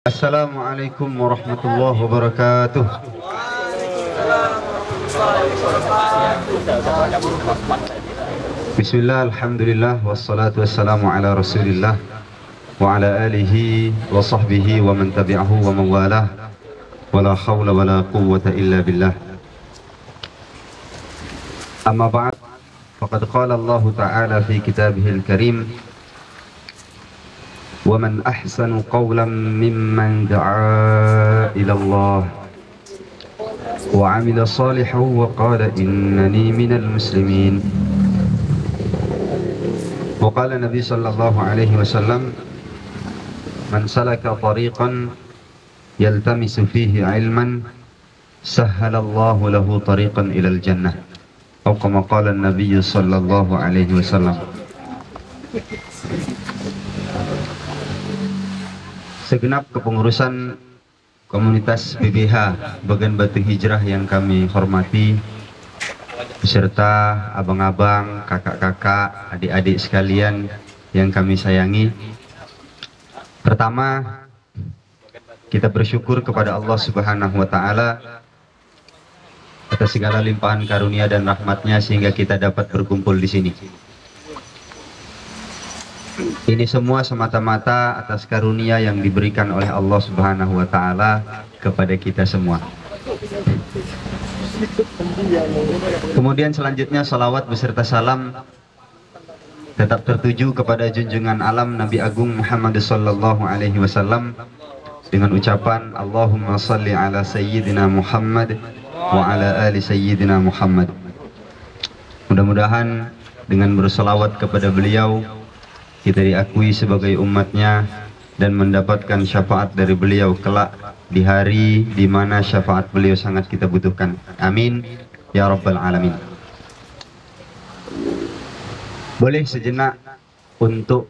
Assalamualaikum warahmatullahi wabarakatuh. Bismillah, alhamdulillah, wassalatu wassalamu ala rasulillah wa ala alihi wa sahbihi wa man tabi'ahu wa man walah, wa la hawla wa la quwwata illa billah. Amma ba'd, faqad qala Allah ta'ala fi kitabihil karim: وَمَنْ أَحْسَنُ قَوْلًا مِمَّنْ دَعَا إِلَى اللَّهِ وَعَمِلَ صَالِحًا وَقَالَ إِنَّنِي مِنَ الْمُسْلِمِينَ. وقال النبي صلى الله عليه وسلم: من سلك طريقا يلتمس فيه علما سهل الله له طريقا إلى الجنة، أو كما قال النبي صلى الله عليه وسلم. Segenap kepengurusan komunitas BBH Bagan Batu Hijrah yang kami hormati, beserta abang-abang, kakak-kakak, adik-adik sekalian yang kami sayangi. Pertama, kita bersyukur kepada Allah Subhanahu wa Ta'ala atas segala limpahan karunia dan rahmatnya sehingga kita dapat berkumpul di sini. Ini semua semata-mata atas karunia yang diberikan oleh Allah Subhanahu wa Ta'ala kepada kita semua. Kemudian selanjutnya salawat beserta salam tetap tertuju kepada junjungan alam Nabi Agung Muhammad sallallahu alaihi wasallam dengan ucapan Allahumma salli ala sayyidina Muhammad wa ala ali sayyidina Muhammad. Mudah-mudahan dengan bersalawat kepada beliau kita diakui sebagai umatnya dan mendapatkan syafaat dari beliau kelak di hari di mana syafaat beliau sangat kita butuhkan. Amin ya rabbal alamin. Boleh sejenak untuk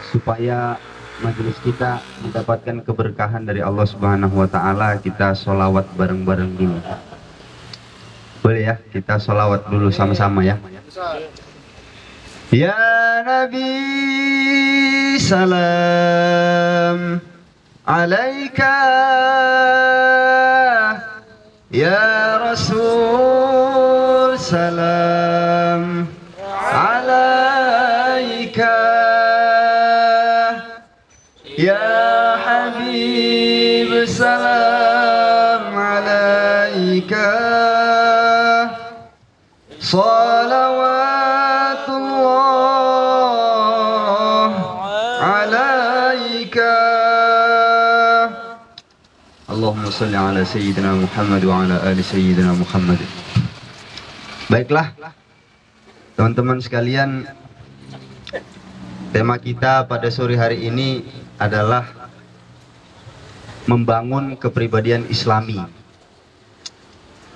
supaya majelis kita mendapatkan keberkahan dari Allah Subhanahu wa Ta'ala, kita sholawat bareng-bareng dulu. Boleh ya, kita sholawat dulu sama-sama ya. Ya Nabi salam alaika, ya Rasul salam alaika, ya Habib salam alaika, salawatullah alaika. Allahumma salli ala sayyidina Muhammad wa ala ali sayyidina Muhammad. Baiklah teman-teman sekalian, tema kita pada sore hari ini adalah membangun kepribadian Islami.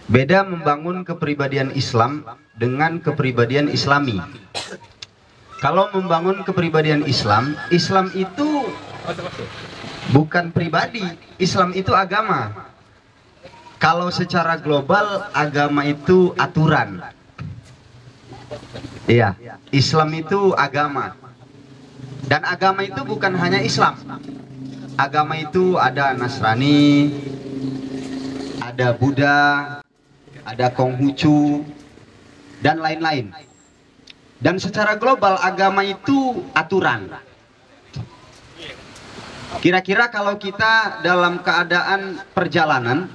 Beda membangun kepribadian Islam dengan kepribadian Islami. Kalau membangun kepribadian Islam, Islam itu bukan pribadi, Islam itu agama. Kalau secara global, agama itu aturan. Iya, Islam itu agama. Dan agama itu bukan hanya Islam. Agama itu ada Nasrani, ada Buddha, ada Konghucu, dan lain-lain. Dan secara global agama itu aturan. Kira-kira kalau kita dalam keadaan perjalanan,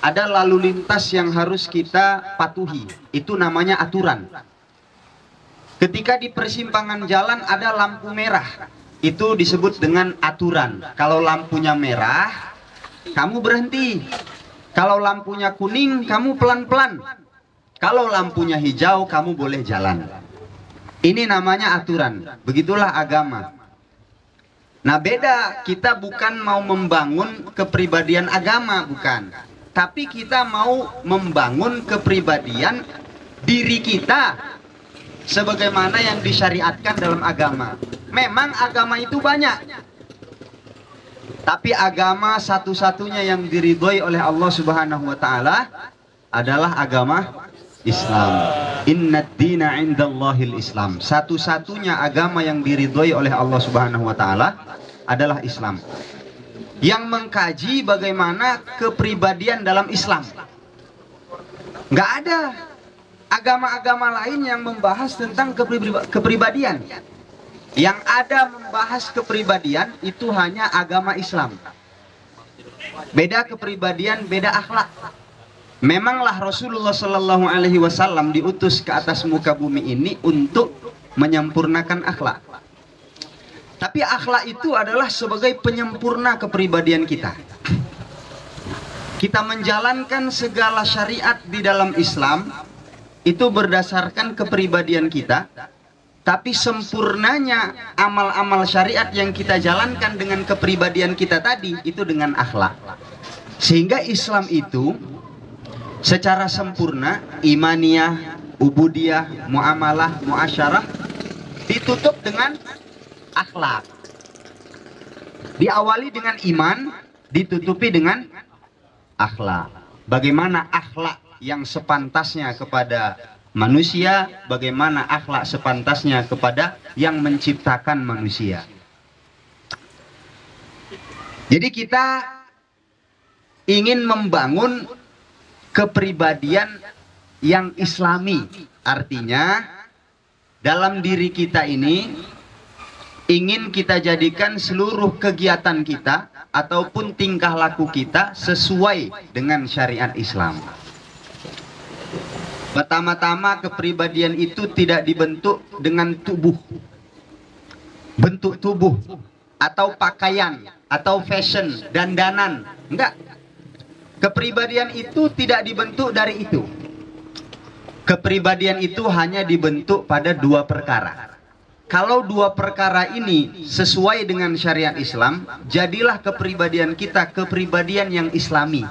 ada lalu lintas yang harus kita patuhi, itu namanya aturan. Ketika di persimpangan jalan ada lampu merah, itu disebut dengan aturan. Kalau lampunya merah, kamu berhenti. Kalau lampunya kuning, kamu pelan-pelan. Kalau lampunya hijau, kamu boleh jalan. Ini namanya aturan. Begitulah agama. Nah, beda, kita bukan mau membangun kepribadian agama, bukan. Tapi kita mau membangun kepribadian diri kita sebagaimana yang disyariatkan dalam agama. Memang agama itu banyak, tapi agama satu-satunya yang diridhoi oleh Allah Subhanahu wa Ta'ala adalah agama Islam. Innad dina indallahil Islam. Satu-satunya agama yang diridhoi oleh Allah Subhanahu wa Ta'ala adalah Islam. Yang mengkaji bagaimana kepribadian dalam Islam. Nggak ada agama-agama lain yang membahas tentang kepribadian. Yang ada membahas kepribadian itu hanya agama Islam. Beda kepribadian, beda akhlak. Memanglah Rasulullah Shallallahu Alaihi Wasallam diutus ke atas muka bumi ini untuk menyempurnakan akhlak. Tapi akhlak itu adalah sebagai penyempurna kepribadian kita. Kita menjalankan segala syariat di dalam Islam itu berdasarkan kepribadian kita. Tapi sempurnanya amal-amal syariat yang kita jalankan dengan kepribadian kita tadi itu dengan akhlak. Sehingga Islam itu secara sempurna imaniyah, ubudiyah, muamalah, muasyarah ditutup dengan akhlak. Diawali dengan iman, ditutupi dengan akhlak. Bagaimana akhlak yang sepantasnya kepada manusia, bagaimana akhlak sepantasnya kepada yang menciptakan manusia. Jadi kita ingin membangun kepribadian yang islami. Artinya dalam diri kita ini ingin kita jadikan seluruh kegiatan kita ataupun tingkah laku kita sesuai dengan syariat Islam. Pertama-tama kepribadian itu tidak dibentuk dengan tubuh, bentuk tubuh atau pakaian atau fashion, dandanan. Enggak. Kepribadian itu tidak dibentuk dari itu. Kepribadian itu hanya dibentuk pada dua perkara. Kalau dua perkara ini sesuai dengan syariat Islam, jadilah kepribadian kita kepribadian yang islami.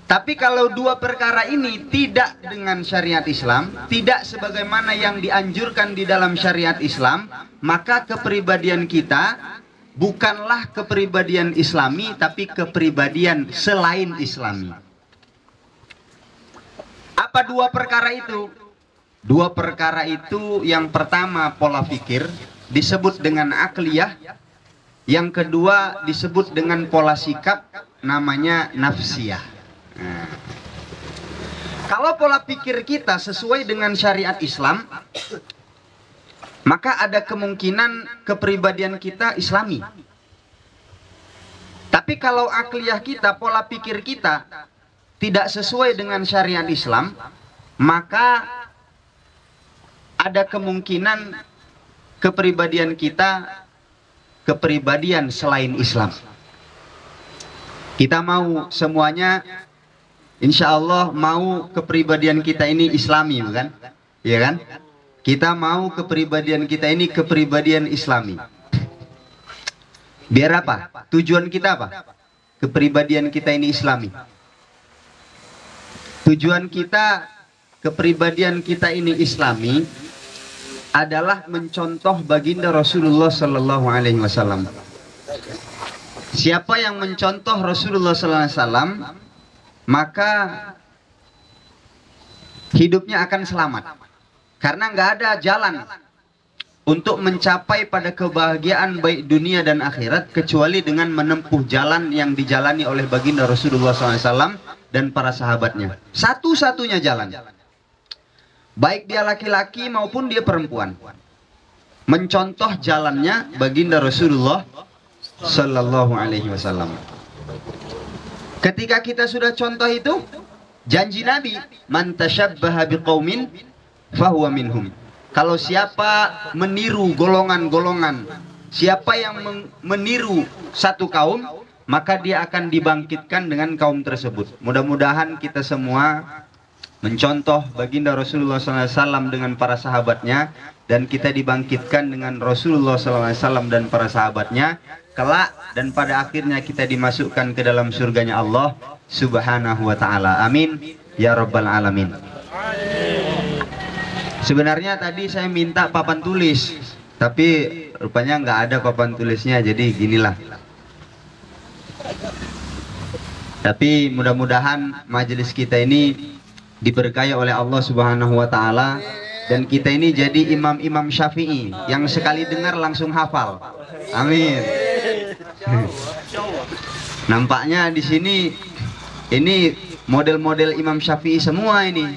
Tapi kalau dua perkara ini tidak dengan syariat Islam, tidak sebagaimana yang dianjurkan di dalam syariat Islam, maka kepribadian kita bukanlah kepribadian islami, tapi kepribadian selain islami. Apa dua perkara itu? Dua perkara itu, yang pertama pola pikir, disebut dengan akliyah. Yang kedua disebut dengan pola sikap, namanya nafsiyah. Nah, kalau pola pikir kita sesuai dengan syariat Islam, maka ada kemungkinan kepribadian kita islami. Tapi kalau akliyah kita, pola pikir kita tidak sesuai dengan syariat Islam, maka ada kemungkinan kepribadian kita kepribadian selain Islam. Kita mau semuanya, insya Allah mau kepribadian kita ini islami, bukan? Iya kan? Kita mau kepribadian kita ini kepribadian islami. Biar apa? Tujuan kita apa? Kepribadian kita ini islami. Tujuan kita kepribadian kita ini islami adalah mencontoh baginda Rasulullah Sallallahu Alaihi Wasallam. Siapa yang mencontoh Rasulullah Sallallahu Alaihi Wasallam, maka hidupnya akan selamat. Karena nggak ada jalan untuk mencapai pada kebahagiaan baik dunia dan akhirat kecuali dengan menempuh jalan yang dijalani oleh baginda Rasulullah SAW dan para sahabatnya. Satu-satunya jalan, baik dia laki-laki maupun dia perempuan, mencontoh jalannya baginda Rasulullah Sallallahu Alaihi Wasallam. Ketika kita sudah contoh itu, janji Nabi, man tashabbaha biqaumin fahuwa minhum. Kalau siapa meniru golongan-golongan, siapa yang meniru satu kaum, maka dia akan dibangkitkan dengan kaum tersebut. Mudah-mudahan kita semua mencontoh baginda Rasulullah SAW dengan para sahabatnya, dan kita dibangkitkan dengan Rasulullah SAW dan para sahabatnya kelak, dan pada akhirnya kita dimasukkan ke dalam surganya Allah Subhanahu wa ta'ala. Amin ya rabbal alamin. Sebenarnya tadi saya minta papan tulis, tapi rupanya nggak ada papan tulisnya, jadi ginilah. Tapi mudah-mudahan majelis kita ini diberkahi oleh Allah Subhanahu wa ta'ala, dan kita ini jadi imam-imam Syafi'i yang sekali dengar langsung hafal. Amin. Nampaknya di sini ini model-model Imam Syafi'i semua ini.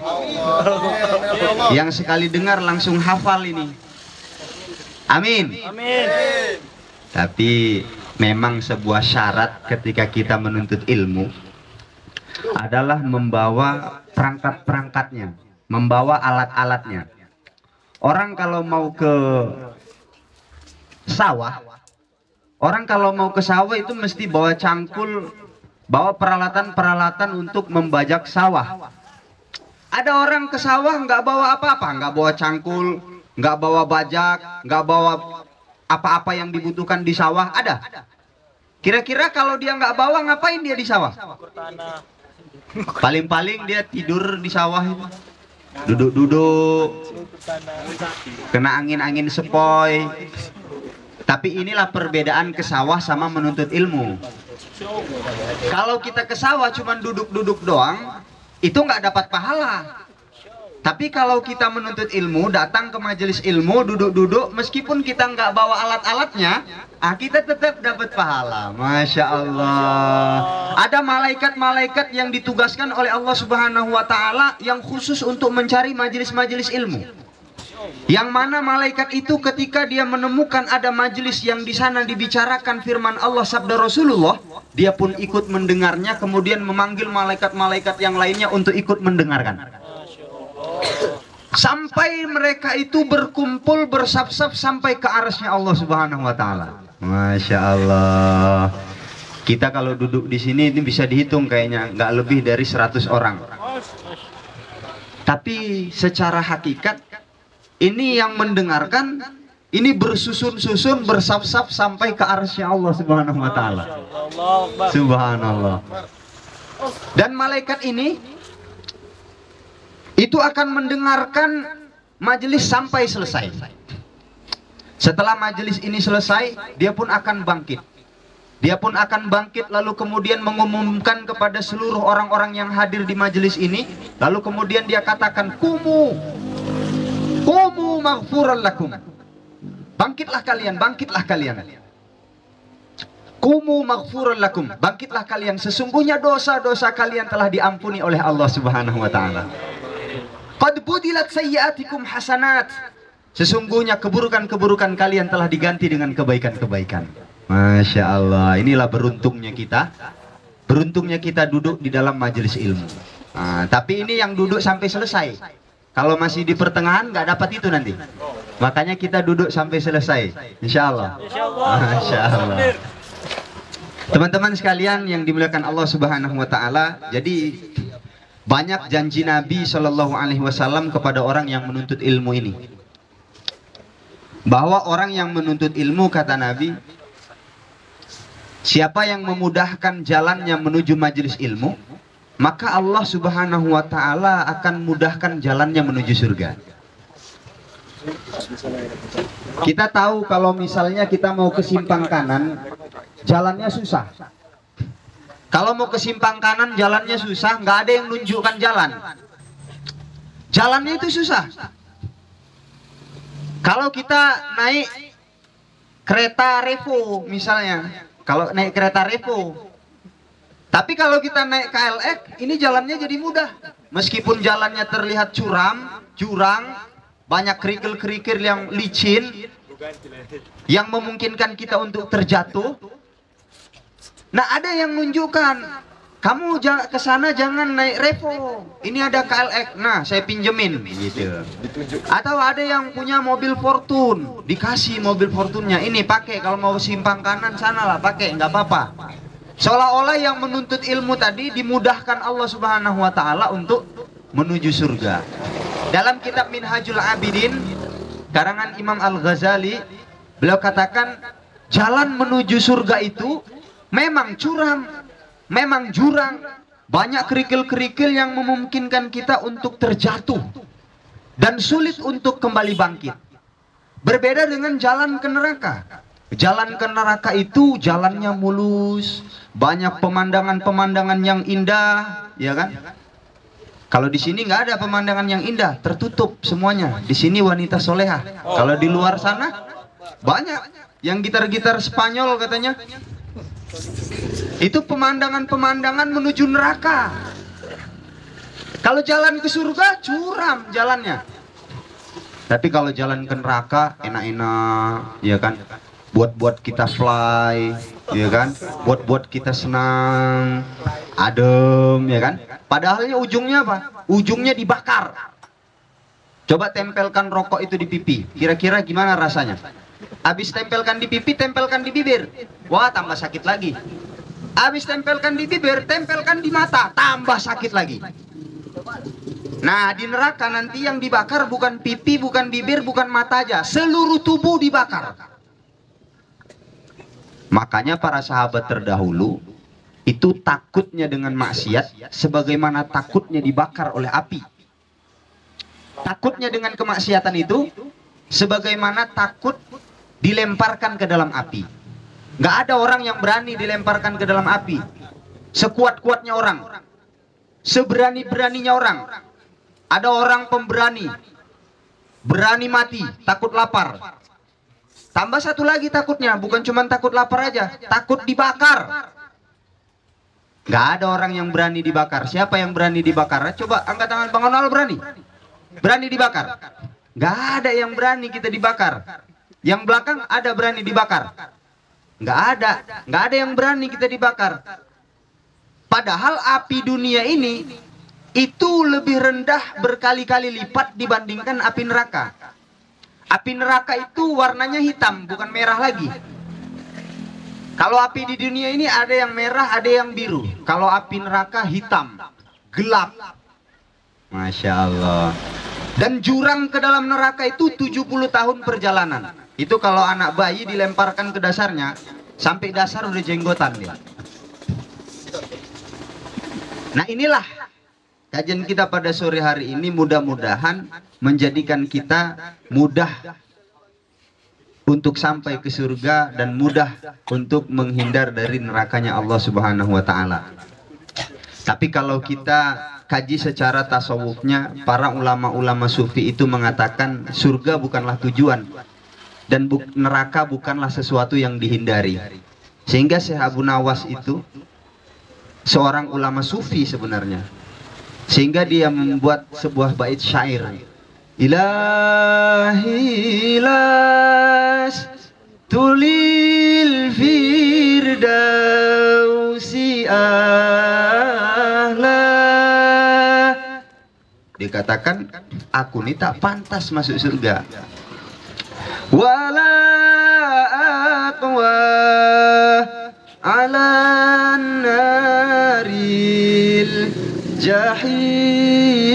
Yang sekali dengar langsung hafal ini. Amin. Amin. Tapi memang sebuah syarat ketika kita menuntut ilmu adalah membawa perangkat-perangkatnya, membawa alat-alatnya. Orang kalau mau ke sawah, itu mesti bawa cangkul, bawa peralatan-peralatan untuk membajak sawah. Ada orang ke sawah nggak bawa apa-apa, nggak bawa cangkul, nggak bawa bajak, nggak bawa apa-apa yang dibutuhkan di sawah. Ada? Kira-kira kalau dia nggak bawa, ngapain dia di sawah? Paling-paling dia tidur di sawah itu. Duduk-duduk, kena angin-angin sepoi. Tapi inilah perbedaan ke sawah sama menuntut ilmu. Kalau kita ke sawah cuma duduk-duduk doang, itu nggak dapat pahala. Tapi kalau kita menuntut ilmu, datang ke majelis ilmu, duduk-duduk, meskipun kita nggak bawa alat-alatnya, kita tetap dapat pahala. Masya Allah. Ada malaikat-malaikat yang ditugaskan oleh Allah Subhanahu Wa Taala yang khusus untuk mencari majelis-majelis ilmu. Yang mana malaikat itu ketika dia menemukan ada majelis yang di sana dibicarakan firman Allah sabda Rasulullah, dia pun ikut mendengarnya, kemudian memanggil malaikat-malaikat yang lainnya untuk ikut mendengarkan. Sampai mereka itu berkumpul bersaf-saf sampai ke arasnya Allah Subhanahu Wa Taala. Masya Allah. Kita kalau duduk di sini ini bisa dihitung kayaknya nggak lebih dari 100 orang. Tapi secara hakikat ini yang mendengarkan ini bersusun-susun bersaf-saf sampai ke arasnya Allah Subhanahu Wa Taala. Subhanallah. Dan malaikat ini itu akan mendengarkan majelis sampai selesai. Setelah majelis ini selesai, dia pun akan bangkit. Dia pun akan bangkit lalu kemudian mengumumkan kepada seluruh orang-orang yang hadir di majelis ini. Lalu kemudian dia katakan, Kumu maghfuran lakum. Bangkitlah kalian, bangkitlah kalian. Kumu maghfuran lakum. Bangkitlah kalian, sesungguhnya dosa-dosa kalian telah diampuni oleh Allah Subhanahu Wa Taala. Qad budilat sayyiatikum hasanat. Sesungguhnya keburukan-keburukan kalian telah diganti dengan kebaikan-kebaikan. Masya Allah. Inilah beruntungnya kita. Beruntungnya kita duduk di dalam majelis ilmu. Tapi ini yang duduk sampai selesai. Kalau masih di pertengahan nggak dapat itu nanti. Makanya kita duduk sampai selesai. Insya Allah. Masya Allah. Teman-teman sekalian yang dimuliakan Allah Subhanahu Wa Taala. Jadi banyak janji Nabi Shallallahu Alaihi Wasallam kepada orang yang menuntut ilmu ini, bahwa orang yang menuntut ilmu, kata Nabi, siapa yang memudahkan jalannya menuju majelis ilmu, maka Allah Subhanahu Wa Taala akan mudahkan jalannya menuju surga. Kita tahu kalau misalnya kita mau ke simpang kanan, jalannya susah. Kalau mau ke simpang kanan jalannya susah, nggak ada yang nunjukkan jalan. Jalannya itu susah. Kalau kita naik kereta Revo misalnya, kalau naik kereta Revo. Tapi kalau kita naik KLX, ini jalannya jadi mudah. Meskipun jalannya terlihat curam, jurang, banyak kerikil-kerikil yang licin, yang memungkinkan kita untuk terjatuh. Nah, ada yang menunjukkan, kamu ke sana jangan naik Revo, ini ada KLX, nah saya pinjemin gitu. Atau ada yang punya mobil Fortune, dikasih mobil Fortune-nya, ini pakai kalau mau simpang kanan sana lah pakai, nggak apa-apa. Seolah-olah yang menuntut ilmu tadi dimudahkan Allah Subhanahu Wa Taala untuk menuju surga. Dalam kitab Minhajul Abidin karangan Imam Al-Ghazali, beliau katakan jalan menuju surga itu memang curam, memang jurang, banyak kerikil-kerikil yang memungkinkan kita untuk terjatuh dan sulit untuk kembali bangkit. Berbeda dengan jalan ke neraka. Jalan ke neraka itu jalannya mulus, banyak pemandangan-pemandangan yang indah, ya kan? Kalau di sini nggak ada pemandangan yang indah, tertutup semuanya. Di sini wanita soleha. Kalau di luar sana banyak yang gitar-gitar Spanyol katanya. Itu pemandangan-pemandangan menuju neraka. Kalau jalan ke surga curam jalannya. Tapi kalau jalan ke neraka enak-enak, ya kan? Buat kita fly, ya kan? Buat kita senang, adem, ya kan? Padahalnya ujungnya apa? Ujungnya dibakar. Coba tempelkan rokok itu di pipi, kira-kira gimana rasanya? Habis tempelkan di pipi, tempelkan di bibir, wah tambah sakit lagi. Habis tempelkan di bibir, tempelkan di mata, tambah sakit lagi. Nah, di neraka nanti yang dibakar bukan pipi, bukan bibir, bukan mata aja, seluruh tubuh dibakar. Makanya para sahabat terdahulu itu takutnya dengan maksiat sebagaimana takutnya dibakar oleh api. Takutnya dengan kemaksiatan itu sebagaimana takut dilemparkan ke dalam api. Nggak ada orang yang berani dilemparkan ke dalam api. Sekuat-kuatnya orang, seberani-beraninya orang. Ada orang pemberani, berani mati, takut lapar. Tambah satu lagi takutnya, bukan cuma takut lapar aja, takut dibakar. Nggak ada orang yang berani dibakar. Siapa yang berani dibakar? Coba angkat tangan, Bang Onal berani? Berani dibakar? Nggak ada yang berani kita dibakar. Yang belakang ada berani dibakar? Nggak ada yang berani kita dibakar. Padahal api dunia ini itu lebih rendah berkali-kali lipat dibandingkan api neraka. Api neraka itu warnanya hitam, bukan merah lagi. Kalau api di dunia ini ada yang merah, ada yang biru. Kalau api neraka hitam, gelap. Masya Allah. Dan jurang ke dalam neraka itu 70 tahun perjalanan. Itu kalau anak bayi dilemparkan ke dasarnya, sampai dasar udah jenggotan dia. Nah, inilah kajian kita pada sore hari ini, mudah-mudahan menjadikan kita mudah untuk sampai ke surga dan mudah untuk menghindar dari nerakanya Allah Subhanahu wa taala. Tapi kalau kita kaji secara tasawufnya, para ulama-ulama sufi itu mengatakan surga bukanlah tujuan dan neraka bukanlah sesuatu yang dihindari. Sehingga Syekh Abu Nawas itu seorang ulama sufi sebenarnya. Sehingga dia membuat sebuah bait syair. Ilahi las tulil firdausi ahla. Dikatakan aku ini tak pantas masuk surga. Wala aqwa ala naril jahimi.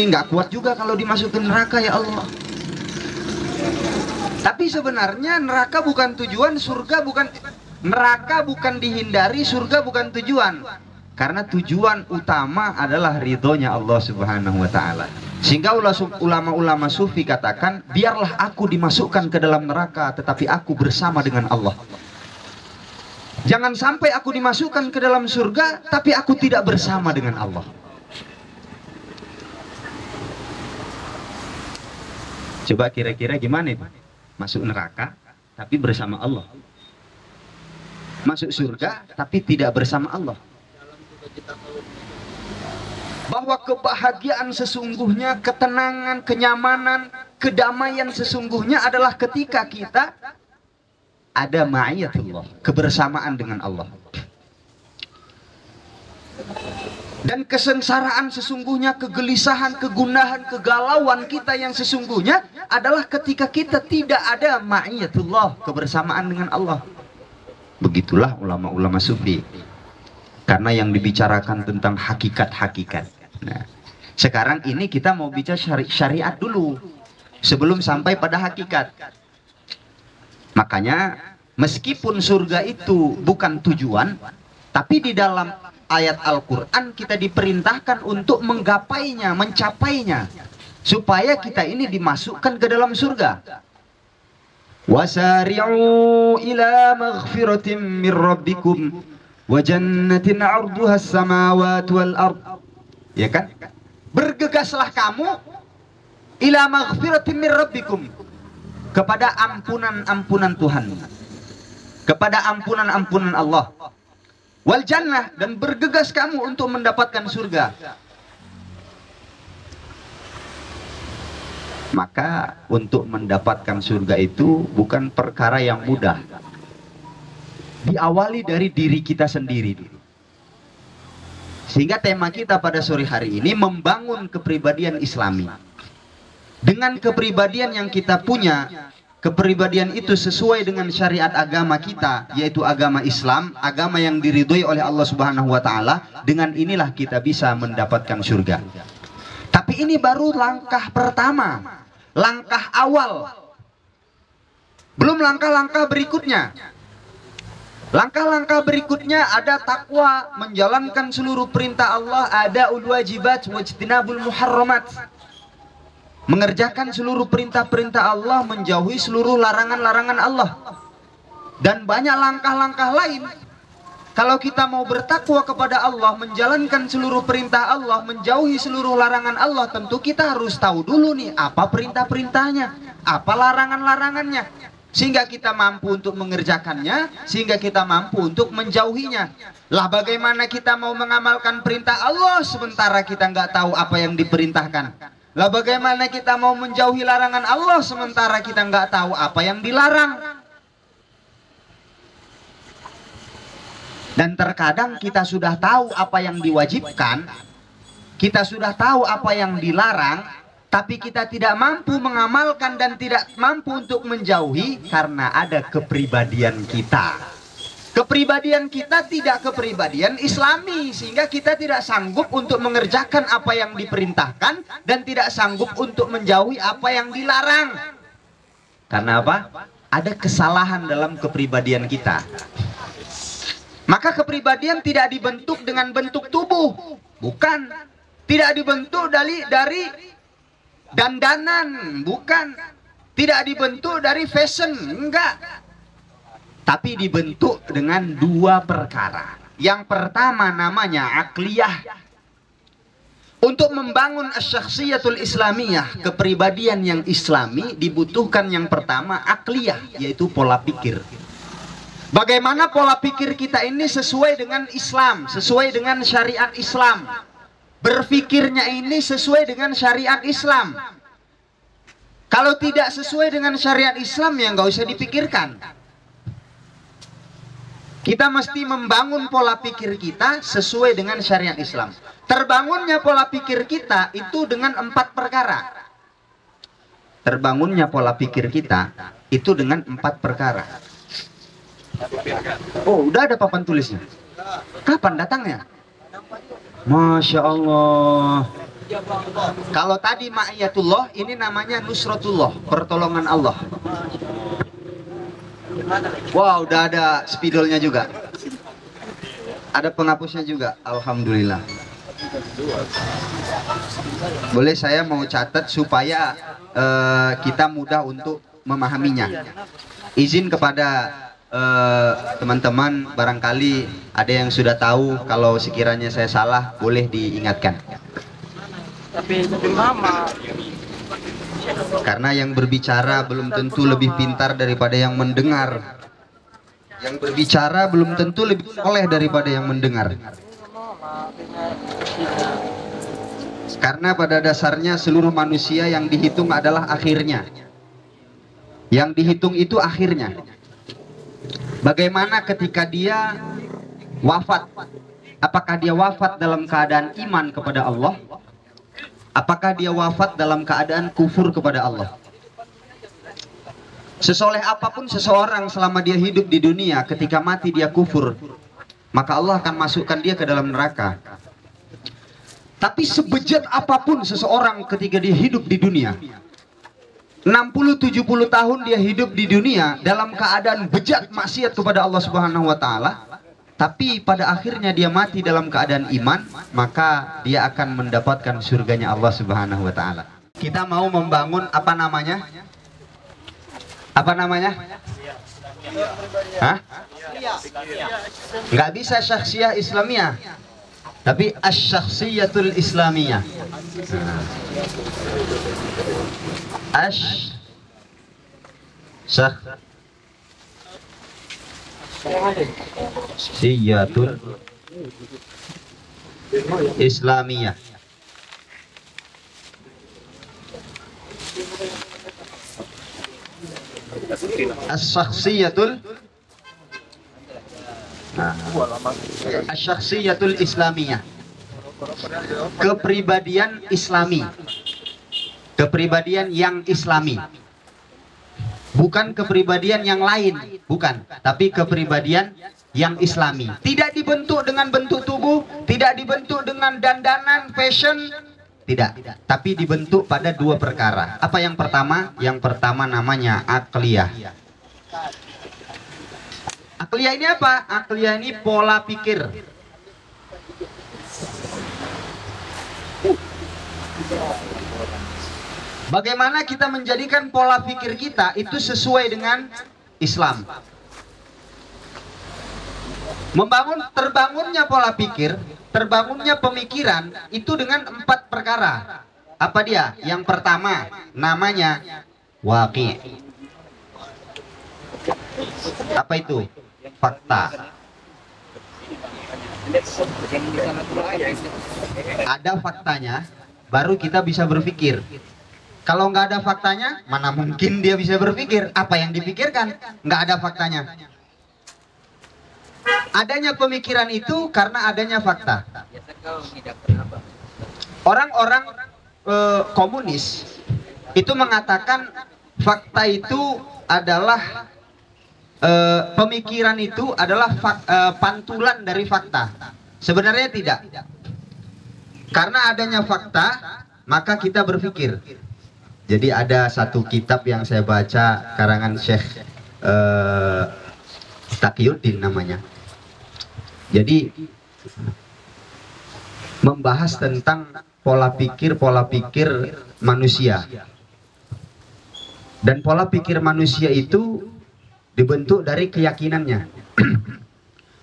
Nggak kuat juga kalau dimasukin neraka, ya Allah. Tapi sebenarnya neraka bukan tujuan, surga bukan, neraka bukan dihindari, surga bukan tujuan. Karena tujuan utama adalah ridhonya Allah Subhanahu wa taala. Sehingga ulama-ulama sufi katakan, biarlah aku dimasukkan ke dalam neraka tetapi aku bersama dengan Allah. Jangan sampai aku dimasukkan ke dalam surga tapi aku tidak bersama dengan Allah. Coba kira-kira gimana itu? Masuk neraka tapi bersama Allah. Masuk surga tapi tidak bersama Allah. Bahwa kebahagiaan sesungguhnya, ketenangan, kenyamanan, kedamaian sesungguhnya adalah ketika kita ada ma'iyatullah, kebersamaan dengan Allah. Dan kesengsaraan sesungguhnya, kegelisahan, kegundahan, kegalauan kita yang sesungguhnya adalah ketika kita tidak ada ma'iyatullah, kebersamaan dengan Allah. Begitulah ulama-ulama sufi. Karena yang dibicarakan tentang hakikat-hakikat. Nah, sekarang ini kita mau bicara syariat dulu sebelum sampai pada hakikat. Makanya meskipun surga itu bukan tujuan, tapi di dalam ayat Al-Quran kita diperintahkan untuk menggapainya, mencapainya, supaya kita ini dimasukkan ke dalam surga. Wasari'u ila maghfiratin min rabbikum wa jannatin 'arduha as-samawati wal ard. Ya kan? Bergegaslah kamu ila maghfiratin min rabbikum, kepada ampunan-ampunan Tuhan, kepada ampunan-ampunan Allah. Wal jannah, dan bergegas kamu untuk mendapatkan surga. Maka untuk mendapatkan surga itu bukan perkara yang mudah. Diawali dari diri kita sendiri dulu. Sehingga tema kita pada sore hari ini membangun kepribadian Islami. Dengan kepribadian yang kita punya, kepribadian itu sesuai dengan syariat agama kita, yaitu agama Islam, agama yang diridhoi oleh Allah Subhanahu wa taala. Dengan inilah kita bisa mendapatkan surga. Tapi ini baru langkah pertama, langkah awal. Belum langkah-langkah berikutnya. Langkah-langkah berikutnya ada takwa, menjalankan seluruh perintah Allah, ada wajibat wajtinabul muharramat. Mengerjakan seluruh perintah-perintah Allah, menjauhi seluruh larangan-larangan Allah. Dan banyak langkah-langkah lain. Kalau kita mau bertakwa kepada Allah, menjalankan seluruh perintah Allah, menjauhi seluruh larangan Allah, tentu kita harus tahu dulu nih apa perintah-perintahnya, apa larangan-larangannya, sehingga kita mampu untuk mengerjakannya, sehingga kita mampu untuk menjauhinya. Lah bagaimana kita mau mengamalkan perintah Allah sementara kita nggak tahu apa yang diperintahkan? Lah bagaimana kita mau menjauhi larangan Allah sementara kita nggak tahu apa yang dilarang? Dan terkadang kita sudah tahu apa yang diwajibkan, kita sudah tahu apa yang dilarang, tapi kita tidak mampu mengamalkan dan tidak mampu untuk menjauhi karena ada kepribadian kita. Kepribadian kita tidak kepribadian Islami, sehingga kita tidak sanggup untuk mengerjakan apa yang diperintahkan dan tidak sanggup untuk menjauhi apa yang dilarang. Karena apa? Ada kesalahan dalam kepribadian kita. Maka kepribadian tidak dibentuk dengan bentuk tubuh, bukan. Tidak dibentuk dari dandanan, bukan. Tidak dibentuk dari fashion, enggak. Tapi dibentuk dengan dua perkara. Yang pertama namanya akliyah. Untuk membangun asy-syakhsiyatul islamiyah, kepribadian yang islami, dibutuhkan yang pertama akliyah, yaitu pola pikir. Bagaimana pola pikir kita ini sesuai dengan Islam, sesuai dengan syariat Islam. Berpikirnya ini sesuai dengan syariat Islam. Kalau tidak sesuai dengan syariat Islam, ya nggak usah dipikirkan. Kita mesti membangun pola pikir kita sesuai dengan syariat Islam. Terbangunnya pola pikir kita itu dengan 4 perkara. Terbangunnya pola pikir kita itu dengan 4 perkara. Oh, udah ada papan tulisnya. Kapan datangnya? Masya Allah. Kalau tadi ma'iyatullah, ini namanya nusratullah, pertolongan Allah. Wow, udah ada spidolnya juga. Ada penghapusnya juga. Alhamdulillah. Boleh saya mau catat supaya kita mudah untuk memahaminya. Izin kepada teman-teman, barangkali ada yang sudah tahu, kalau sekiranya saya salah boleh diingatkan. Tapi mama, karena yang berbicara belum tentu lebih pintar daripada yang mendengar. Yang berbicara belum tentu lebih soleh daripada yang mendengar. Karena pada dasarnya seluruh manusia yang dihitung adalah akhirnya. Yang dihitung itu akhirnya. Bagaimana ketika dia wafat? Apakah dia wafat dalam keadaan iman kepada Allah? Apakah dia wafat dalam keadaan kufur kepada Allah? Sesoleh apapun seseorang selama dia hidup di dunia, ketika mati dia kufur, maka Allah akan masukkan dia ke dalam neraka. Tapi sebejat apapun seseorang ketika dia hidup di dunia, 60-70 tahun dia hidup di dunia dalam keadaan bejat maksiat kepada Allah Subhanahu wa taala, tapi pada akhirnya dia mati dalam keadaan iman, maka dia akan mendapatkan surganya Allah Subhanahu wa taala. Kita mau membangun apa namanya? Apa namanya? Hah? Nggak bisa syakhsiyah Islamiyah, tapi asy-syakhsiyatul Islamiyah. syakhsiyatul Islamiyah. As-syakhsiyatul As-syakhsiyatul Islamiyah. Kepribadian Islami. Kepribadian yang Islami. Bukan kepribadian yang lain, bukan, tapi kepribadian yang Islami. Tidak dibentuk dengan bentuk tubuh, tidak dibentuk dengan dandanan, fashion, tidak, tapi dibentuk pada dua perkara. Apa yang pertama? Yang pertama namanya akliyah. Akliyah ini apa? Akliyah ini pola pikir. Bagaimana kita menjadikan pola pikir kita itu sesuai dengan Islam. Terbangunnya pola pikir, terbangunnya pemikiran itu dengan 4 perkara. Apa dia? Yang pertama namanya waqi'. Apa itu? Fakta. Ada faktanya, baru kita bisa berpikir. Kalau nggak ada faktanya, mana mungkin dia bisa berpikir? Apa yang dipikirkan? Nggak ada faktanya. Adanya pemikiran itu karena adanya fakta. Orang-orang komunis itu mengatakan fakta itu adalah pemikiran itu adalah pantulan dari fakta. Sebenarnya tidak. Karena adanya fakta, maka kita berpikir. Jadi ada satu kitab yang saya baca karangan Syekh Taqiyuddin namanya. Jadi membahas tentang pola pikir manusia. Dan pola pikir manusia itu dibentuk dari keyakinannya.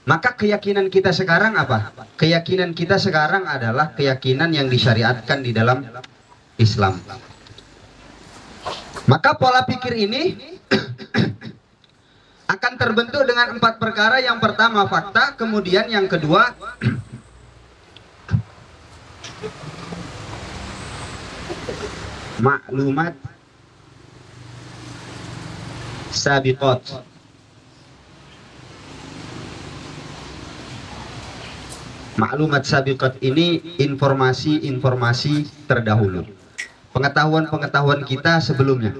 Maka keyakinan kita sekarang apa? Keyakinan kita sekarang adalah keyakinan yang disyariatkan di dalam Islam. Maka pola pikir ini akan terbentuk dengan 4 perkara. Yang pertama fakta, kemudian yang kedua maklumat sabiqat. Maklumat sabiqat ini informasi-informasi terdahulu. Pengetahuan kita sebelumnya.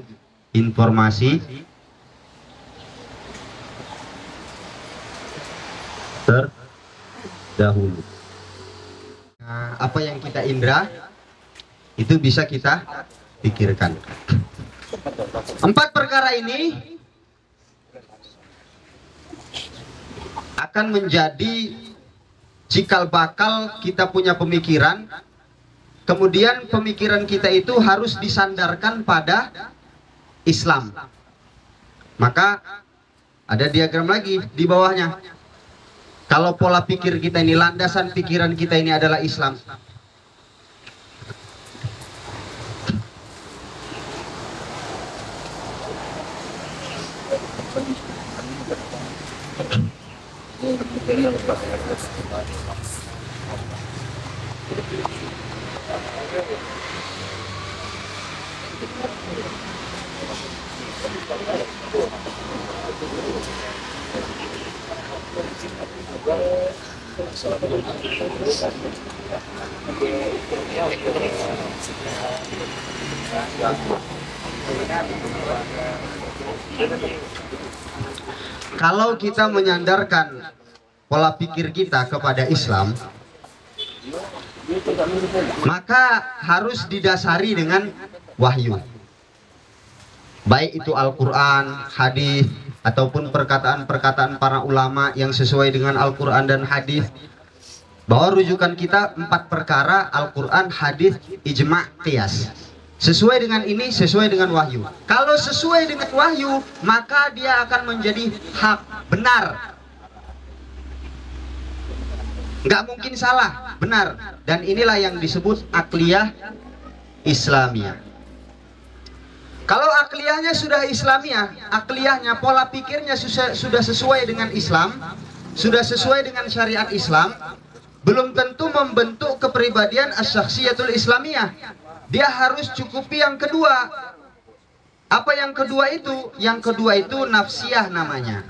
Informasi terdahulu. Nah, apa yang kita indra itu bisa kita pikirkan. 4 perkara ini akan menjadi cikal bakal kita punya pemikiran. Kemudian pemikiran kita itu harus disandarkan pada Islam. Maka ada diagram lagi di bawahnya. Kalau pola pikir kita ini, landasan pikiran kita ini adalah Islam. Kalau kita menyandarkan pola pikir kita kepada Islam, maka harus didasari dengan wahyu. Baik itu Al-Quran, hadis, ataupun perkataan-perkataan para ulama yang sesuai dengan Al-Quran dan hadis. Bahwa rujukan kita 4 perkara: Al-Quran, hadis, ijma', qiyas. Sesuai dengan ini, sesuai dengan wahyu. Kalau sesuai dengan wahyu, maka dia akan menjadi hak, benar. Nggak mungkin salah, benar. Dan inilah yang disebut akliyah Islamiyah. Kalau akliyahnya sudah Islamiah, akliyahnya pola pikirnya sudah sesuai dengan Islam, sudah sesuai dengan syariat Islam, belum tentu membentuk kepribadian as-syakhsiyatul Islamiyah. Dia harus cukupi yang kedua. Apa yang kedua itu? Yang kedua itu nafsiyah namanya.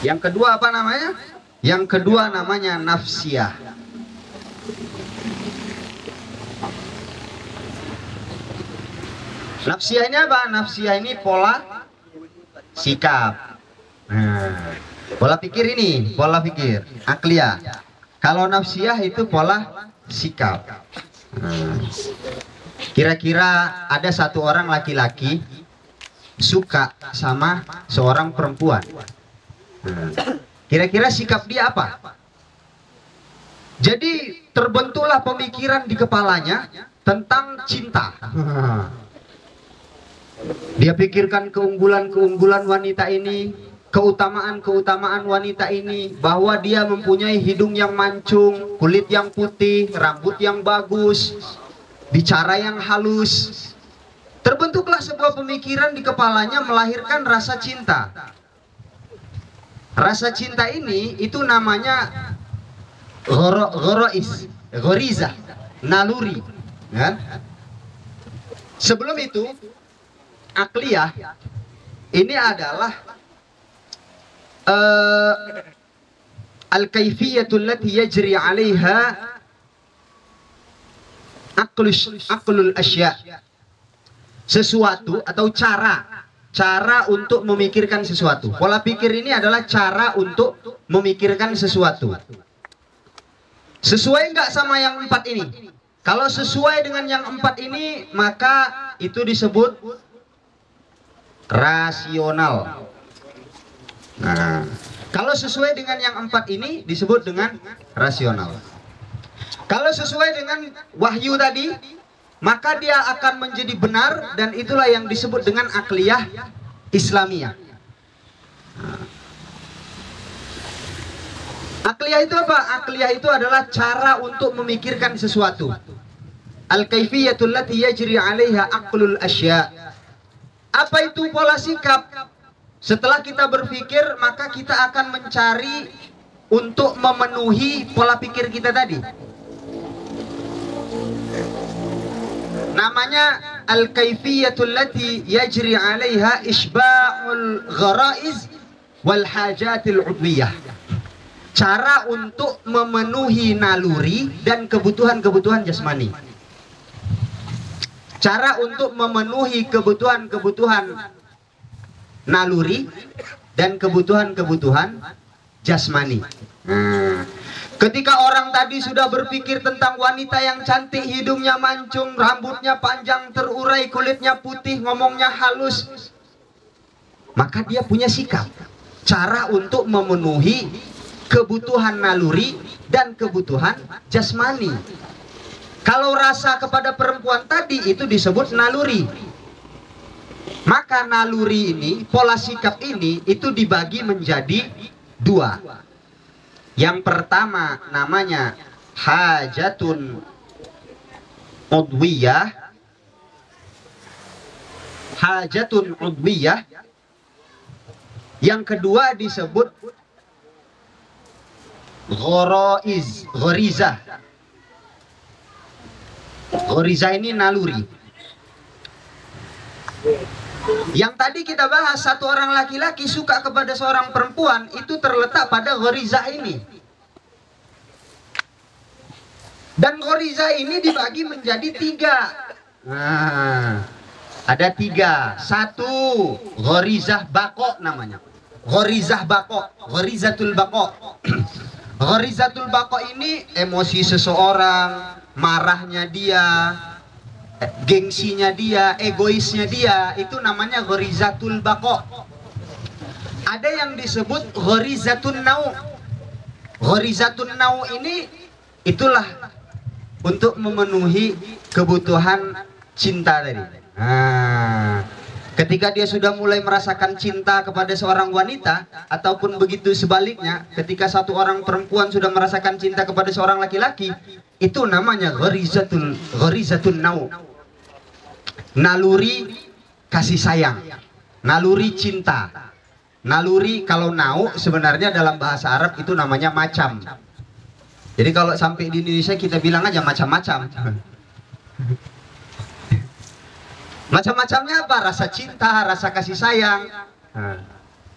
Yang kedua apa namanya? Yang kedua namanya nafsiyah. Nafsiyah ini apa? Nafsiyah ini pola sikap. Nah, pola pikir ini, pola pikir. Akliyah. Kalau nafsiyah itu pola sikap. Kira-kira ada satu orang laki-laki suka sama seorang perempuan. Kira-kira sikap dia apa? Jadi terbentuklah pemikiran di kepalanya tentang cinta. Dia pikirkan keunggulan-keunggulan wanita ini, keutamaan-keutamaan wanita ini, bahwa dia mempunyai hidung yang mancung, kulit yang putih, rambut yang bagus, bicara yang halus. Terbentuklah sebuah pemikiran di kepalanya melahirkan rasa cinta. Rasa cinta ini itu namanya ghorizah, naluri, kan? Sebelum itu akliyah ini adalah al-kayfiyatul lati yajri 'alaiha aqlul asya. Sesuatu atau cara untuk memikirkan sesuatu. Pola pikir ini adalah cara untuk memikirkan sesuatu. Sesuai enggak sama yang 4 ini? Kalau sesuai dengan yang 4 ini, maka itu disebut rasional. Nah, kalau sesuai dengan yang 4 ini disebut dengan rasional. Kalau sesuai dengan wahyu tadi, maka dia akan menjadi benar, dan itulah yang disebut dengan akliyah Islamiyah. Akliyah itu apa? Akliyah itu adalah cara untuk memikirkan sesuatu. Al-kayfiyatul lati yajri 'alaiha aqlul asya. Apa itu pola sikap? Setelah kita berpikir, maka kita akan mencari untuk memenuhi pola pikir kita tadi. Namanya al-kayfiyatul lati yajri 'alaiha isba'ul gharaiz wal hajatil 'udwiyah. Cara untuk memenuhi naluri dan kebutuhan-kebutuhan jasmani. Cara untuk memenuhi kebutuhan-kebutuhan naluri dan kebutuhan-kebutuhan jasmani. Ketika orang tadi sudah berpikir tentang wanita yang cantik, hidungnya mancung, rambutnya panjang terurai, kulitnya putih, ngomongnya halus, maka dia punya sikap, cara untuk memenuhi kebutuhan naluri dan kebutuhan jasmani. Kalau rasa kepada perempuan tadi itu disebut naluri. Maka naluri ini, pola sikap ini itu dibagi menjadi 2. Yang pertama namanya hajatun udwiyah. Hajatun udwiyah. Yang kedua disebut ghorizah. Ghorizah ini naluri. Yang tadi kita bahas, satu orang laki-laki suka kepada seorang perempuan, itu terletak pada ghorizah ini. Dan ghorizah ini dibagi menjadi 3. Nah, ada 3. 1, ghorizah bako namanya. Ghorizah bako, ghorizatul bako. Ghorizatul bako ini emosi seseorang, marahnya dia, gengsinya dia, egoisnya dia, itu namanya ghorizatul bako. Ada yang disebut ghorizatun nau. Ghorizatun nau ini itulah untuk memenuhi kebutuhan cinta tadi. Nah, ketika dia sudah mulai merasakan cinta kepada seorang wanita, ataupun begitu sebaliknya, ketika satu orang perempuan sudah merasakan cinta kepada seorang laki-laki, itu namanya gharizatun nau. Naluri kasih sayang, naluri cinta. Naluri kalau nau sebenarnya dalam bahasa Arab itu namanya macam. Jadi kalau sampai di Indonesia kita bilang aja macam-macam. Macam-macamnya apa? Rasa cinta, rasa kasih sayang.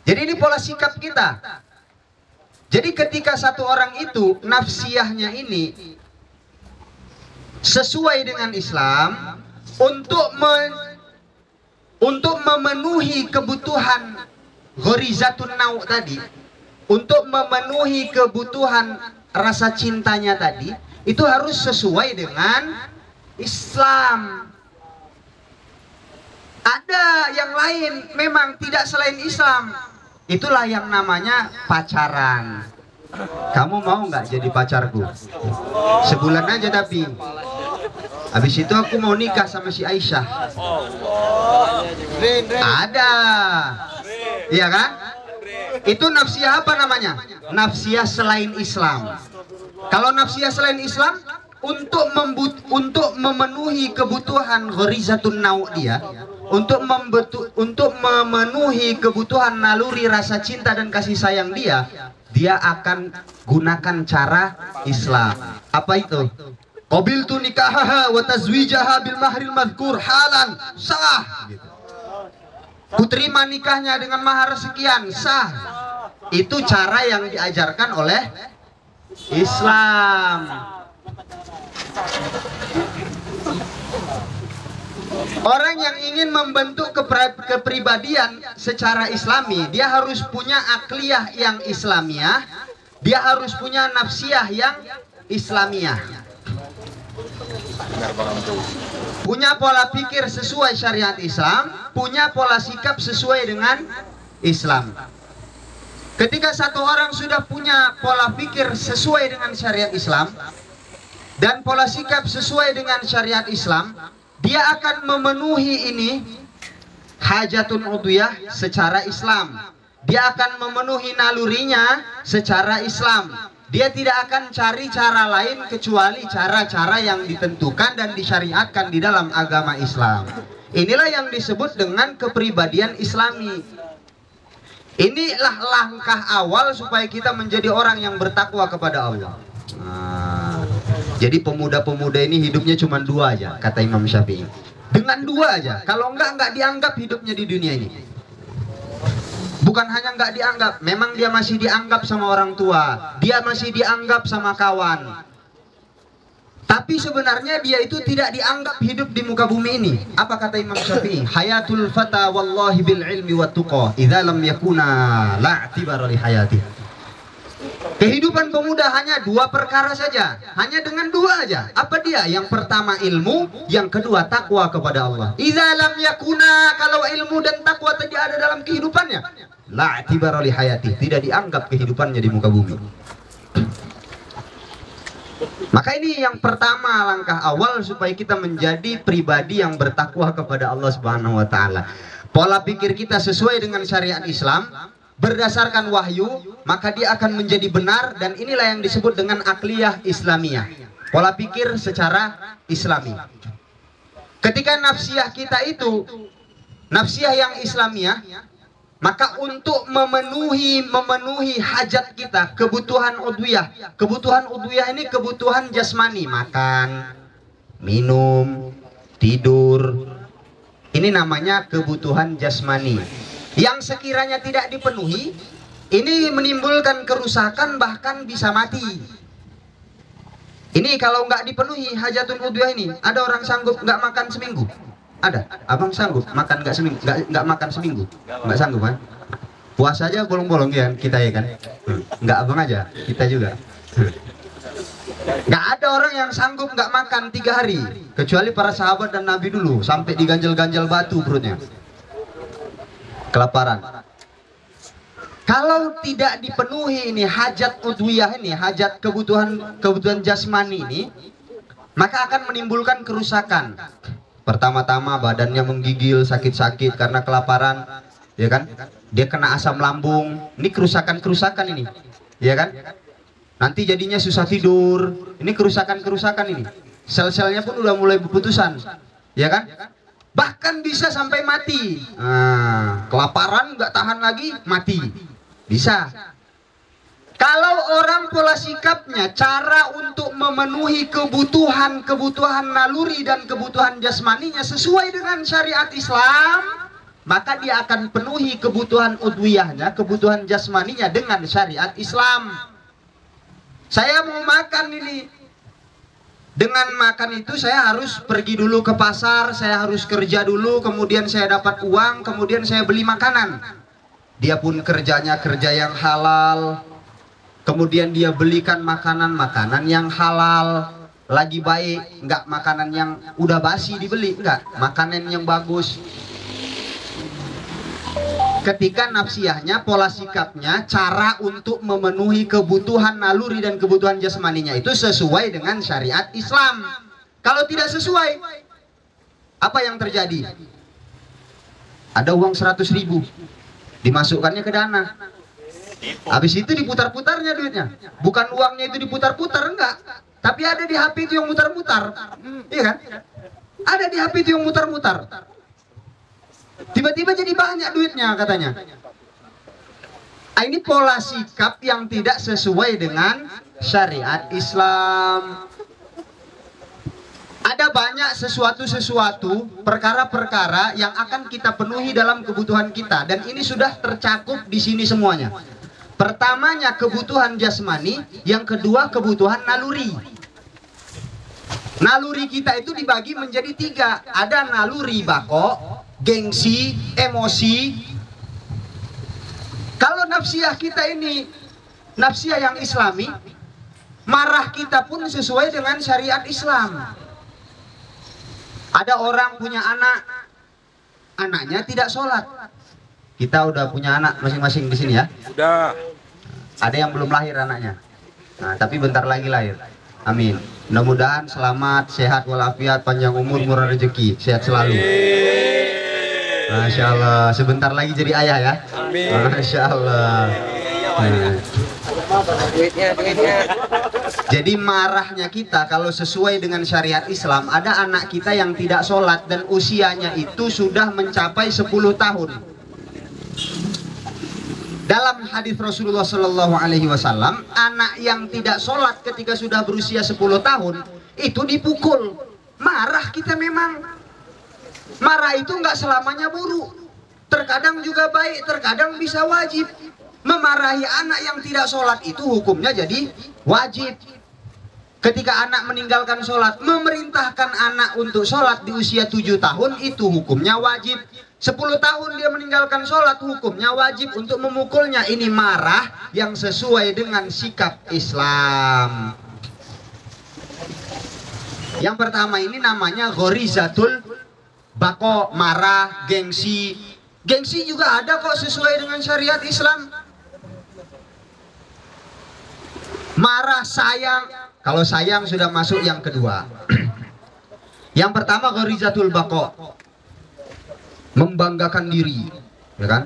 Jadi ini pola sikap kita. Jadi ketika satu orang itu nafsiyahnya ini sesuai dengan Islam untuk memenuhi kebutuhan gharizatun nau tadi, untuk memenuhi kebutuhan rasa cintanya tadi, itu harus sesuai dengan Islam. Ada yang lain memang tidak selain Islam. Itulah yang namanya pacaran. Kamu mau nggak jadi pacarku? Sebulan aja tapi. Habis itu aku mau nikah sama si Aisyah. Ada. Iya kan? Itu nafsiyah apa namanya? Nafsiyah selain Islam. Kalau nafsiyah selain Islam, untuk memenuhi kebutuhan gharizatun nau dia, untuk memenuhi kebutuhan naluri rasa cinta dan kasih sayang dia akan gunakan cara Islam. Apa itu? Qabiltu nikahaha wa tazwijaha bil mahril madhkur halan, sah. Ku terima nikahnya dengan mahar sekian, sah. Itu cara yang diajarkan oleh Islam. Orang yang ingin membentuk kepribadian secara Islami, dia harus punya akliyah yang Islamiyah, dia harus punya nafsiyah yang Islamiyah, punya pola pikir sesuai syariat Islam, punya pola sikap sesuai dengan Islam. Ketika satu orang sudah punya pola pikir sesuai dengan syariat Islam dan pola sikap sesuai dengan syariat Islam, dia akan memenuhi ini hajatun udhiyah secara Islam. Dia akan memenuhi nalurinya secara Islam. Dia tidak akan cari cara lain kecuali cara-cara yang ditentukan dan disyariatkan di dalam agama Islam. Inilah yang disebut dengan kepribadian Islami. Inilah langkah awal supaya kita menjadi orang yang bertakwa kepada Allah. Jadi pemuda-pemuda ini hidupnya cuma dua aja, kata Imam Syafi'i. Dengan dua aja, kalau enggak dianggap hidupnya di dunia ini. Bukan hanya enggak dianggap, memang dia masih dianggap sama orang tua, dia masih dianggap sama kawan. Tapi sebenarnya dia itu tidak dianggap hidup di muka bumi ini. Apa kata Imam Syafi'i? Hayatul fata wallahi bil ilmi wat tuqa, idza lam yakuna la'tibara li hayati. Kehidupan pemuda hanya dua perkara saja, hanya dengan dua aja. Apa dia? Yang pertama ilmu, yang kedua takwa kepada Allah. Idza lam yakuna, kalau ilmu dan takwa tidak ada dalam kehidupannya, la i'tibara li hayati, tidak dianggap kehidupannya di muka bumi. Maka ini yang pertama, langkah awal supaya kita menjadi pribadi yang bertakwa kepada Allah Subhanahu wa taala. Pola pikir kita sesuai dengan syariat Islam, berdasarkan wahyu, maka dia akan menjadi benar, dan inilah yang disebut dengan akliyah Islamiyah, pola pikir secara Islami. Ketika nafsiyah kita itu nafsiyah yang Islamiyah, maka untuk memenuhi hajat kita, kebutuhan udhiyah. Kebutuhan udhiyah ini kebutuhan jasmani, makan, minum, tidur. Ini namanya kebutuhan jasmani. Yang sekiranya tidak dipenuhi, ini menimbulkan kerusakan, bahkan bisa mati. Ini kalau nggak dipenuhi hajatun udhiyah ini, ada orang sanggup nggak makan seminggu? Ada? Abang sanggup makan nggak seminggu? Nggak makan seminggu? Nggak sanggup kan? Puasa aja bolong-bolong ya kita ya kan? Nggak abang aja, kita juga. Nggak ada orang yang sanggup nggak makan 3 hari, kecuali para sahabat dan Nabi dulu, sampai diganjel-ganjel batu perutnya. Kelaparan. Kalau tidak dipenuhi ini hajat udhiyah ini, hajat kebutuhan jasmani ini, maka akan menimbulkan kerusakan. Pertama-tama badannya menggigil, sakit-sakit karena kelaparan, ya kan? Dia kena asam lambung. Ini kerusakan ini, ya kan? nanti jadinya susah tidur. Ini kerusakan-kerusakan ini. Sel-selnya pun udah mulai berputusan, ya kan? Bahkan bisa sampai mati. Nah, kelaparan nggak tahan lagi, mati. Bisa. Kalau orang pola sikapnya, cara untuk memenuhi kebutuhan naluri dan kebutuhan jasmaninya sesuai dengan syariat Islam, maka dia akan penuhi kebutuhan udwiyahnya, kebutuhan jasmaninya dengan syariat Islam. Saya mau makan ini. Dengan makan itu saya harus pergi dulu ke pasar, saya harus kerja dulu, kemudian saya dapat uang, kemudian saya beli makanan. Dia pun kerjanya kerja yang halal, kemudian dia belikan makanan yang halal, lagi baik, enggak makanan yang udah basi dibeli, enggak, makanan yang bagus. Ketika nafsiyahnya, pola sikapnya, cara untuk memenuhi kebutuhan naluri dan kebutuhan jasmaninya itu sesuai dengan syariat Islam. Kalau tidak sesuai, apa yang terjadi? Ada uang 100.000, dimasukkannya ke dana. Habis itu diputar-putarnya duitnya. Bukan uangnya itu diputar-putar, enggak. Tapi ada di HP itu yang mutar-mutar. Iya kan? Ada di HP itu yang mutar-mutar. Tiba-tiba jadi banyak duitnya katanya. Ini pola sikap yang tidak sesuai dengan syariat Islam. Ada banyak sesuatu-sesuatu, perkara-perkara yang akan kita penuhi dalam kebutuhan kita, dan ini sudah tercakup di sini semuanya. Pertamanya kebutuhan jasmani, yang kedua kebutuhan naluri. Naluri kita itu dibagi menjadi 3. Ada naluri bako, gengsi, emosi. Kalau nafsiyah kita ini nafsiyah yang islami, marah kita pun sesuai dengan syariat Islam. Ada orang punya anak, anaknya tidak sholat. Kita udah punya anak masing-masing di sini ya. Udah. Ada yang belum lahir anaknya. Nah, tapi bentar lagi lahir. Amin. Mudah-mudahan selamat, sehat walafiat, panjang umur, murah rezeki, sehat selalu. Masya Allah, sebentar lagi jadi ayah ya. Amin. Masya Allah. Jadi marahnya kita kalau sesuai dengan syariat Islam, ada anak kita yang tidak sholat dan usianya itu sudah mencapai 10 tahun. Dalam hadis Rasulullah Shallallahu Alaihi Wasallam, anak yang tidak sholat ketika sudah berusia 10 tahun itu dipukul. Marah kita memang. Marah itu nggak selamanya buruk. Terkadang juga baik, terkadang bisa wajib. Memarahi anak yang tidak sholat itu hukumnya jadi wajib. Ketika anak meninggalkan sholat, memerintahkan anak untuk sholat di usia 7 tahun itu hukumnya wajib. 10 tahun dia meninggalkan sholat, hukumnya wajib untuk memukulnya. Ini marah yang sesuai dengan sikap Islam. Yang pertama ini namanya ghorizatul bako, marah, gengsi. Gengsi juga ada kok sesuai dengan syariat Islam. Marah, sayang. Kalau sayang sudah masuk yang kedua. Yang pertama ghorizatul bako, membanggakan diri, ya kan?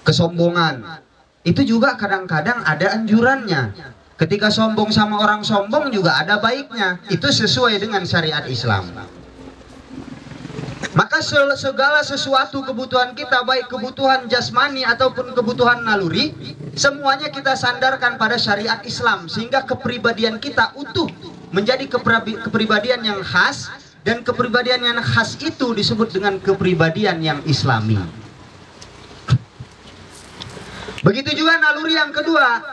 Kesombongan. Itu juga kadang-kadang ada anjurannya. Ketika sombong sama orang sombong juga ada baiknya. Itu sesuai dengan syariat Islam. Maka segala sesuatu kebutuhan kita, baik kebutuhan jasmani ataupun kebutuhan naluri, semuanya kita sandarkan pada syariat Islam, sehingga kepribadian kita utuh menjadi kepribadian yang khas, dan kepribadian yang khas itu disebut dengan kepribadian yang islami. Begitu juga naluri yang kedua,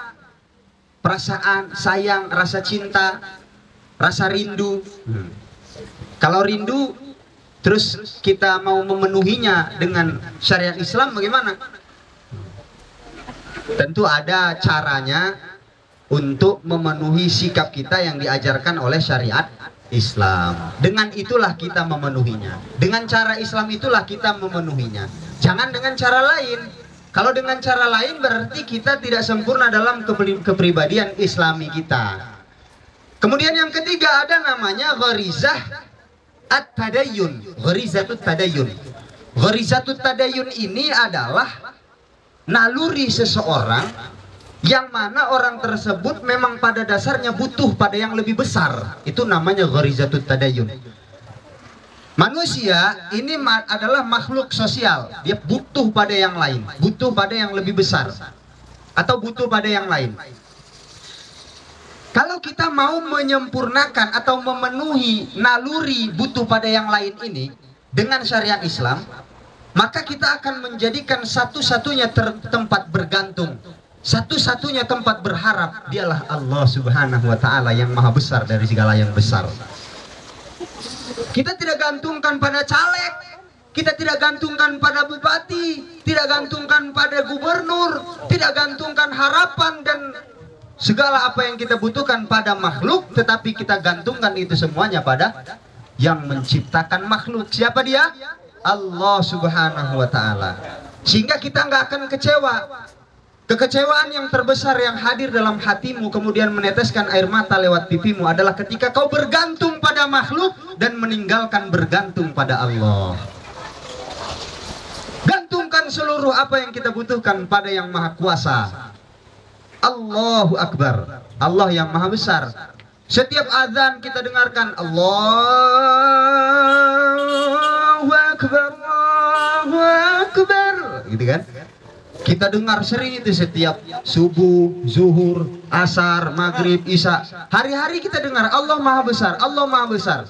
perasaan sayang, rasa cinta, rasa rindu. Kalau rindu terus kita mau memenuhinya dengan syariat Islam bagaimana? Tentu ada caranya untuk memenuhi sikap kita yang diajarkan oleh syariat Islam. Dengan itulah kita memenuhinya. Dengan cara Islam itulah kita memenuhinya. Jangan dengan cara lain. Kalau dengan cara lain berarti kita tidak sempurna dalam kepribadian Islami kita. Kemudian yang ketiga ada namanya gharizah at-tadayyun. Gharizatut tadayyun. Gharizatut tadayyun ini adalah naluri seseorang yang mana orang tersebut memang pada dasarnya butuh pada yang lebih besar. Itu namanya gharizatut tadayun. Manusia ini adalah makhluk sosial. Dia butuh pada yang lain, butuh pada yang lebih besar, atau butuh pada yang lain. Kalau kita mau menyempurnakan atau memenuhi naluri butuh pada yang lain ini dengan syariat Islam, maka kita akan menjadikan satu-satunya tempat bergantung, satu-satunya tempat berharap dialah Allah Subhanahu wa Ta'ala yang maha besar dari segala yang besar. Kita tidak gantungkan pada caleg, kita tidak gantungkan pada bupati, tidak gantungkan pada gubernur, tidak gantungkan harapan dan segala apa yang kita butuhkan pada makhluk, tetapi kita gantungkan itu semuanya pada yang menciptakan makhluk. Siapa dia? Allah Subhanahu wa Ta'ala. Sehingga kita nggak akan kecewa. Kekecewaan yang terbesar yang hadir dalam hatimu kemudian meneteskan air mata lewat pipimu adalah ketika kau bergantung pada makhluk dan meninggalkan bergantung pada Allah. Gantungkan seluruh apa yang kita butuhkan pada yang maha kuasa. Allahu Akbar, Allah yang maha besar. Setiap azan kita dengarkan Allahu Akbar, Allahu Akbar, gitu kan? Kita dengar sering itu setiap subuh, zuhur, asar, maghrib, isya. Hari-hari kita dengar Allah maha besar, Allah maha besar.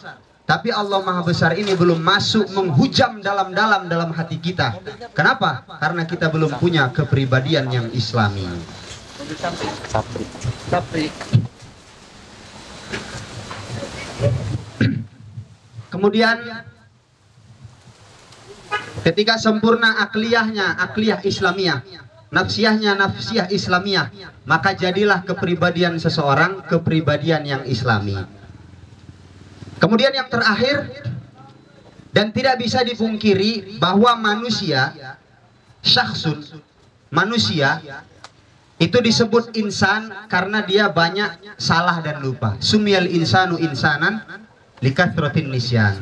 Tapi Allah maha besar ini belum masuk menghujam dalam-dalam dalam hati kita. Kenapa? Karena kita belum punya kepribadian yang islami. Kemudian ketika sempurna akliyahnya, akliyah Islamiyah, nafsiyahnya, nafsiyah Islamiyah, maka jadilah kepribadian seseorang kepribadian yang islami. Kemudian yang terakhir, dan tidak bisa dipungkiri bahwa manusia, syakhsun, manusia itu disebut insan karena dia banyak salah dan lupa. Sumiyal insanu insanan likathratin nisyan.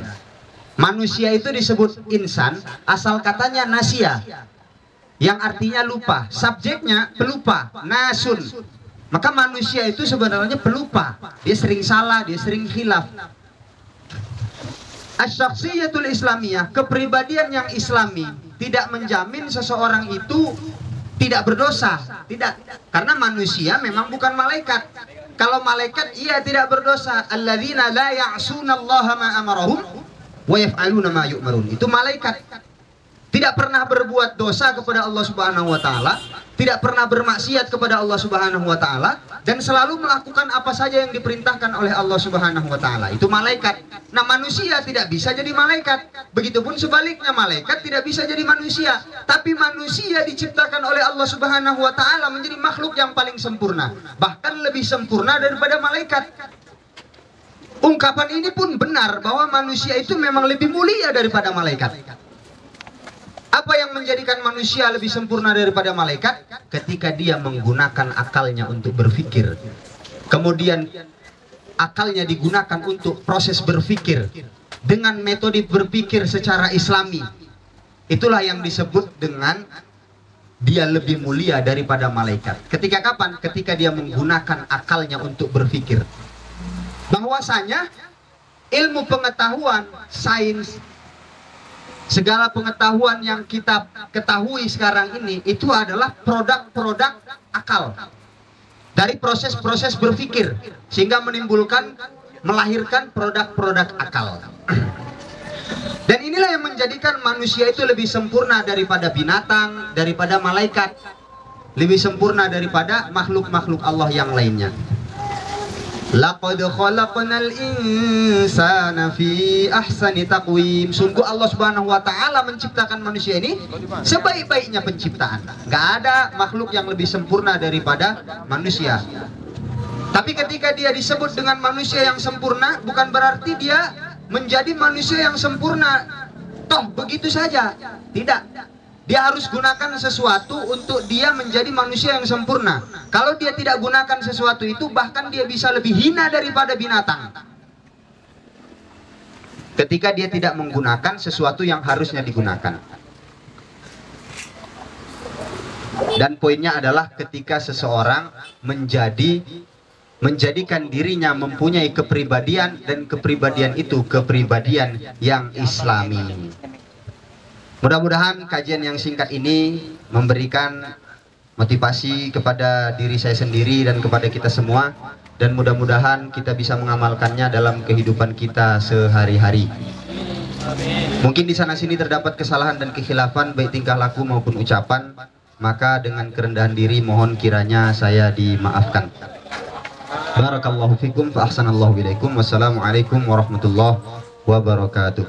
Manusia itu disebut insan asal katanya nasia, yang artinya lupa. Subjeknya pelupa, nasun. Maka manusia itu sebenarnya pelupa. Dia sering salah, dia sering khilaf. Asy-syakhsiyatul islamiyah, kepribadian yang islami, tidak menjamin seseorang itu tidak berdosa. Tidak. Karena manusia memang bukan malaikat. Kalau malaikat ia tidak berdosa. Alladzina la ya'sunallaha ma amarahum wa yaf'aluna ma yu'marun. Itu malaikat. Tidak pernah berbuat dosa kepada Allah Subhanahu wa Ta'ala, tidak pernah bermaksiat kepada Allah Subhanahu wa Ta'ala, dan selalu melakukan apa saja yang diperintahkan oleh Allah Subhanahu wa Ta'ala. Itu malaikat. Nah, manusia tidak bisa jadi malaikat. Begitupun sebaliknya, malaikat tidak bisa jadi manusia. Tapi manusia diciptakan oleh Allah Subhanahu wa Ta'ala menjadi makhluk yang paling sempurna, bahkan lebih sempurna daripada malaikat. Ungkapan ini pun benar bahwa manusia itu memang lebih mulia daripada malaikat. Apa yang menjadikan manusia lebih sempurna daripada malaikat? Ketika dia menggunakan akalnya untuk berpikir. Kemudian akalnya digunakan untuk proses berpikir dengan metode berpikir secara islami. Itulah yang disebut dengan dia lebih mulia daripada malaikat. Ketika kapan? Ketika dia menggunakan akalnya untuk berpikir. Bahwasanya ilmu pengetahuan, sains, segala pengetahuan yang kita ketahui sekarang ini itu adalah produk-produk akal dari proses-proses berpikir, sehingga melahirkan produk-produk akal. Dan inilah yang menjadikan manusia itu lebih sempurna daripada binatang, daripada malaikat, lebih sempurna daripada makhluk-makhluk Allah yang lainnya. Laqad khalaqnal insana fi ahsani taqwim. Sungguh Allah Subhanahu wa Ta'ala menciptakan manusia ini sebaik-baiknya penciptaan. Gak ada makhluk yang lebih sempurna daripada manusia. Tapi ketika dia disebut dengan manusia yang sempurna, bukan berarti dia menjadi manusia yang sempurna toh begitu saja. Tidak. Dia harus gunakan sesuatu untuk dia menjadi manusia yang sempurna. Kalau dia tidak gunakan sesuatu itu, bahkan dia bisa lebih hina daripada binatang. Ketika dia tidak menggunakan sesuatu yang harusnya digunakan. Dan poinnya adalah ketika seseorang menjadikan dirinya mempunyai kepribadian, dan kepribadian itu kepribadian yang islami. Mudah-mudahan kajian yang singkat ini memberikan motivasi kepada diri saya sendiri dan kepada kita semua, dan mudah-mudahan kita bisa mengamalkannya dalam kehidupan kita sehari-hari. Mungkin di sana sini terdapat kesalahan dan kekhilafan baik tingkah laku maupun ucapan, maka dengan kerendahan diri mohon kiranya saya dimaafkan. Barakallahu fikum fa ahsanallahu ilaikum. Wassalamualaikum warahmatullahi wabarakatuh.